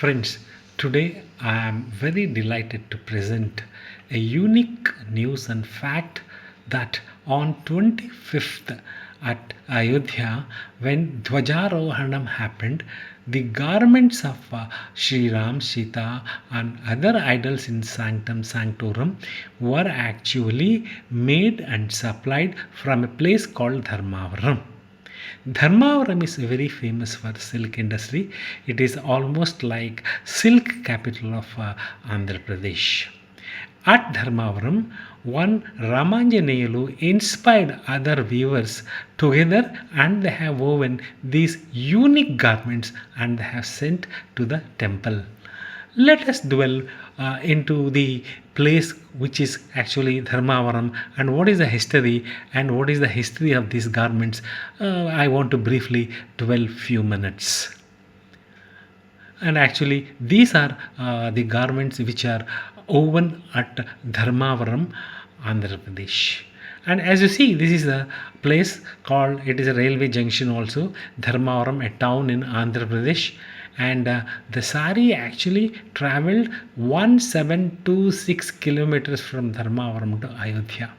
Friends, today I am very delighted to present a unique news and fact that on 25th at Ayodhya, when Dhwajarohanam happened, the garments of Sri Ram, Sita, and other idols in Sanctum Sanctorum were actually made and supplied from a place called Dharmavaram. Dharmavaram is very famous for silk industry. It is almost like silk capital of Andhra Pradesh. At Dharmavaram, one Ramanjaneyulu inspired other weavers together and they have woven these unique garments and they have sent to the temple. Let us dwell into the place which is actually Dharmavaram and what is the history and what is the history of these garments. I want to briefly dwell few minutes. And actually, these are the garments which are woven at Dharmavaram, Andhra Pradesh. And as you see, this is a place called, it is a railway junction also, Dharmavaram, a town in Andhra Pradesh. And the sari actually traveled 1726 kilometers from Dharmavaram to Ayodhya.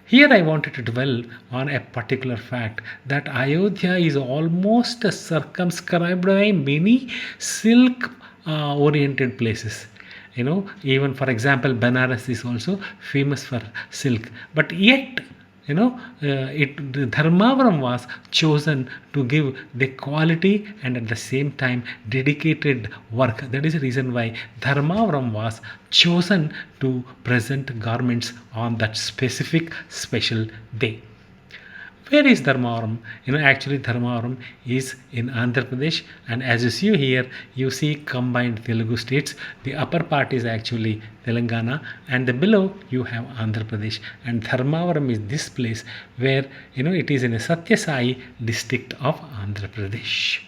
Here I wanted to dwell on a particular fact that Ayodhya is almost circumscribed by many silk oriented places. Even for example, Banaras is also famous for silk, but yet Dharmavaram was chosen to give the quality and at the same time dedicated work. That is the reason why Dharmavaram was chosen to present garments on that specific special day. Where is Dharmavaram? Actually Dharmavaram is in Andhra Pradesh, and as you see here, you see combined Telugu states. The upper part is actually Telangana and the below you have Andhra Pradesh, and Dharmavaram is this place where it is in a Satya Sai district of Andhra Pradesh.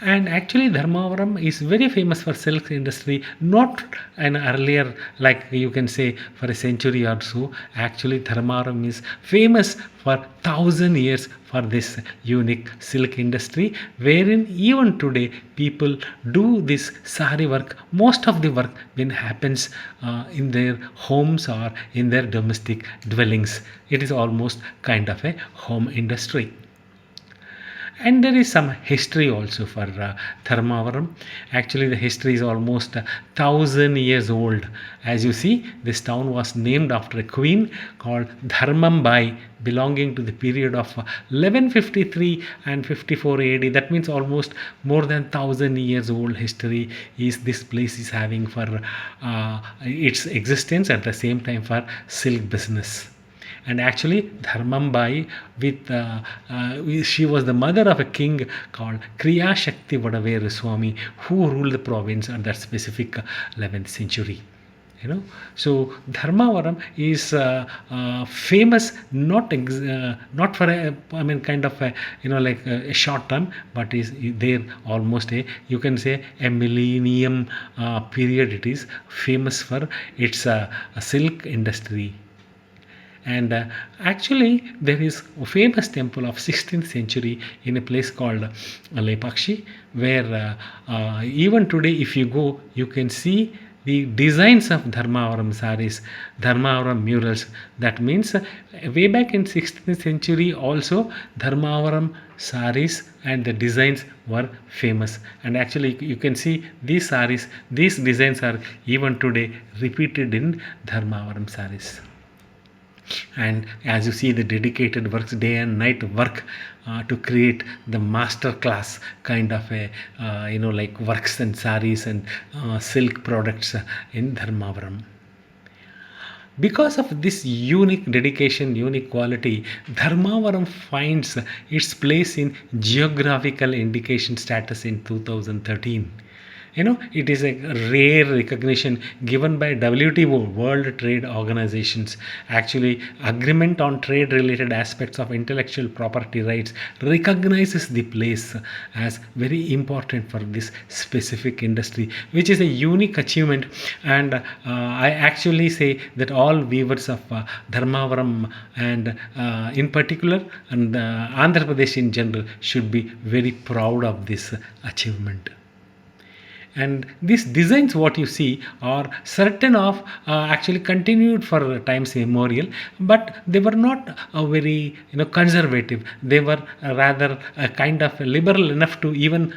And actually Dharmavaram is very famous for silk industry, not an earlier, like you can say for a century or so. Actually Dharmavaram is famous for 1,000 years for this unique silk industry, wherein even today people do this sari work. Most of the work when happens in their homes or in their domestic dwellings. It is almost kind of a home industry. And there is some history also for Dharmavaram. Actually the history is almost 1,000 years old. As you see, this town was named after a queen called Dharmambai, belonging to the period of 1153 and 54 AD. That means almost more than 1,000 years old history is this place is having for its existence, at the same time for silk business. And actually Dharmambai she was the mother of a king called Kriya Shakti Vadaveru Swami, who ruled the province at that specific 11th century. So Dharmavaram is famous not for a short term, but is there almost you can say a millennium period. It is famous for its silk industry. And actually there is a famous temple of 16th century in a place called Lepakshi, where even today if you go, you can see the designs of Dharmavaram saris, Dharmavaram murals. That means way back in 16th century also Dharmavaram saris and the designs were famous. And actually you can see these saris, these designs are even today repeated in Dharmavaram saris. And as you see, the dedicated works, day and night work to create the master class kind of a like works and saris and silk products in Dharmavaram. Because of this unique dedication, unique quality, Dharmavaram finds its place in geographical indication status in 2013. It is a rare recognition given by WTO, World Trade Organizations. Actually, agreement on trade related aspects of intellectual property rights recognizes the place as very important for this specific industry, which is a unique achievement. And I actually say that all weavers of Dharmavaram and in particular and Andhra Pradesh in general should be very proud of this achievement. And these designs what you see are certain of actually continued for times immemorial, but they were not very conservative. They were rather kind of liberal enough to even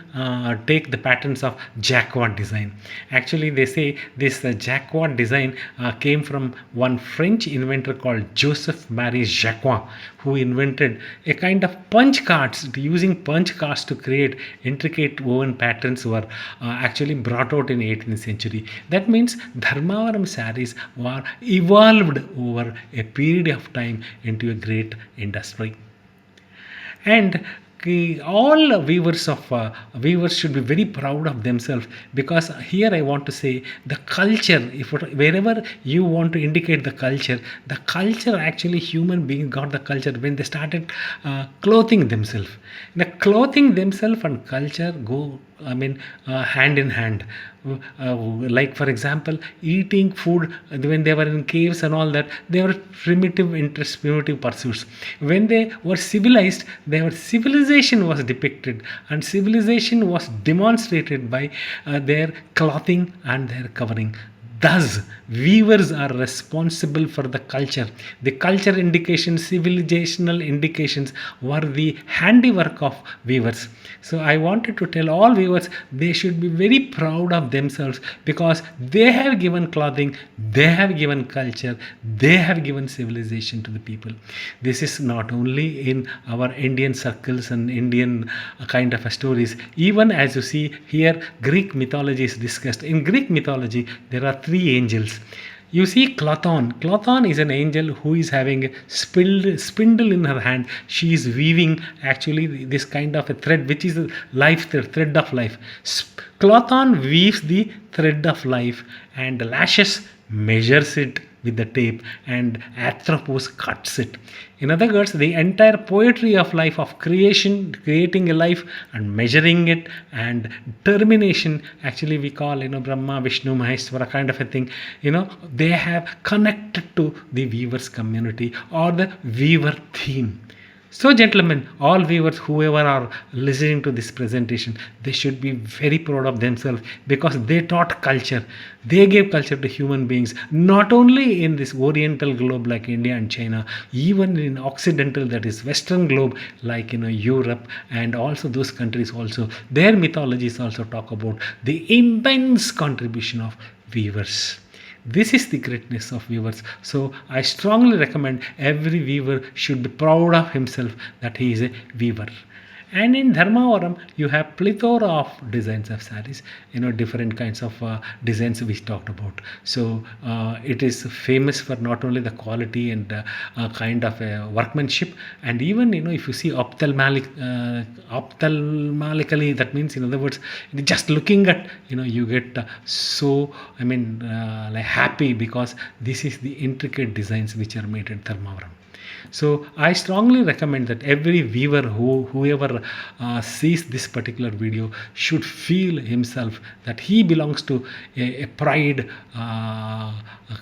take the patterns of jacquard design. Actually, they say this jacquard design came from one French inventor called Joseph Marie Jacquard, who invented a kind of punch cards. Using punch cards to create intricate woven patterns were actually brought out in 18th century. That means Dharmavaram sarees were evolved over a period of time into a great industry. And all weavers should be very proud of themselves, because here I want to say the culture, if wherever you want to indicate the culture actually human beings got the culture when they started clothing themselves. The clothing themselves and culture go, hand in hand. Like for example, eating food when they were in caves and all that, they were primitive interests, primitive pursuits. When they were civilized, their civilization was depicted, and civilization was demonstrated by their clothing and their covering. Thus, weavers are responsible for the culture. The culture indications, civilizational indications were the handiwork of weavers. So, I wanted to tell all weavers they should be very proud of themselves, because they have given clothing, they have given culture, they have given civilization to the people. This is not only in our Indian circles and Indian kind of stories. Even as you see here, Greek mythology is discussed. In Greek mythology, there are three angels. You see Clothon. Clothon is an angel who is having a spindle in her hand. She is weaving actually this kind of a thread, which is a life thread of life. Clothon weaves the thread of life, and lashes measures it with the tape, and Anthropos cuts it. In other words, the entire poetry of life, of creation, creating a life and measuring it, and termination, actually we call Brahma, Vishnu, Maheshwara kind of a thing. They have connected to the weavers community or the weaver theme. So, gentlemen, all viewers, whoever are listening to this presentation, they should be very proud of themselves, because they taught culture. They gave culture to human beings, not only in this Oriental globe like India and China, even in Occidental, that is Western globe, like Europe, and also those countries also. Their mythologies also talk about the immense contribution of weavers. This is the greatness of weavers. So I strongly recommend every weaver should be proud of himself that he is a weaver. And in Dharmavaram, you have plethora of designs of sarees, different kinds of designs we talked about. So it is famous for not only the quality and kind of workmanship, and even if you see ophthalmically, that means in other words, just looking at you get so like happy, because this is the intricate designs which are made at Dharmavaram. So I strongly recommend that every weaver whoever sees this particular video should feel himself that he belongs to a pride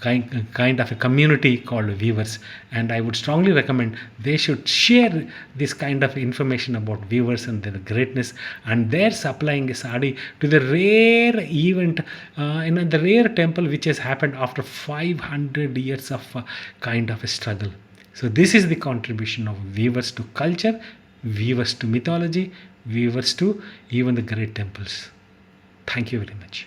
kind of a community called weavers. And I would strongly recommend they should share this kind of information about weavers and their greatness, and their supplying a sari to the rare event, the rare temple which has happened after 500 years of kind of a struggle. So this is the contribution of weavers to culture, weavers to mythology, weavers to even the great temples. Thank you very much.